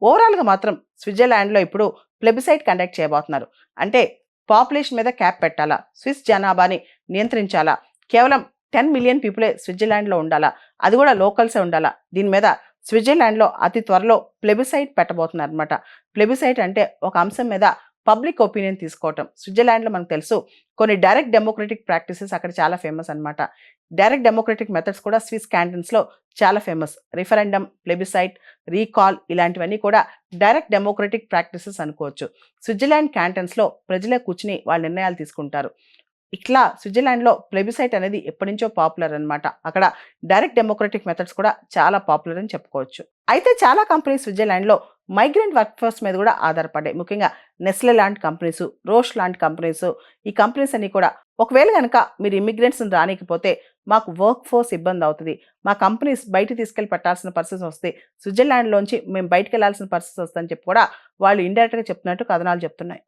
ఓవరాల్గా మాత్రం స్విట్జర్లాండ్లో ఇప్పుడు ప్లెబిసైట్ కండక్ట్ చేయబోతున్నారు. అంటే పాపులేషన్ మీద క్యాప్ పెట్టాలా, స్విస్ జనాభాని నియంత్రించాలా, కేవలం 10 మిలియన్ పీపులే స్విట్జర్లాండ్లో ఉండాలా, అది కూడా లోకల్సే ఉండాలా, దీని మీద స్విట్జర్లాండ్లో అతి త్వరలో ప్లెబిసైట్ పెట్టబోతున్నారు అనమాట. ప్లెబిసైట్ అంటే ఒక అంశం మీద పబ్లిక్ ఒపీనియన్ తీసుకోవటం. స్విట్జర్లాండ్లో మనకు తెలుసు కొన్ని డైరెక్ట్ డెమోక్రటిక్ ప్రాక్టీసెస్ అక్కడ చాలా ఫేమస్ అనమాట. డైరెక్ట్ డెమోక్రటిక్ మెథడ్స్ కూడా స్విస్ క్యాంటన్స్లో చాలా ఫేమస్. రిఫరెండం, ప్లెబిసైట్, రీకాల్ ఇలాంటివన్నీ కూడా డైరెక్ట్ డెమోక్రటిక్ ప్రాక్టీసెస్ అనుకోవచ్చు. స్విట్జర్లాండ్ క్యాంటన్స్లో ప్రజలే కూర్చుని వాళ్ళ నిర్ణయాలు తీసుకుంటారు. ఇట్లా స్విట్జర్లాండ్లో ప్లెబిసైట్ అనేది ఎప్పటి నుంచో పాపులర్ అనమాట. అక్కడ డైరెక్ట్ డెమోక్రటిక్ మెథడ్స్ కూడా చాలా పాపులర్ అని చెప్పుకోవచ్చు. అయితే చాలా కంపెనీస్ స్విట్జర్లాండ్లో మైగ్రెంట్ వర్క్ ఫోర్స్ మీద కూడా ఆధారపడ్డాయి. ముఖ్యంగా నెస్లే లాంటి కంపెనీస్, రోష్ లాంటి కంపెనీస్, ఈ కంపెనీస్ అన్ని కూడా ఒకవేళ కనుక మీరు ఇమిగ్రెంట్స్ని రానికపోతే మాకు వర్క్ ఫోర్స్ ఇబ్బంది అవుతుంది, మా కంపెనీస్ బయట తీసుకెళ్ళి పెట్టాల్సిన పరిస్థితి వస్తే, స్విట్జర్లాండ్లోంచి మేము బయటకు వెళ్లాల్సిన పరిస్థితి వస్తుందని చెప్పి కూడా వాళ్ళు ఇండైరెక్ట్గా చెప్తున్నట్టు కథనాలు చెప్తున్నాయి.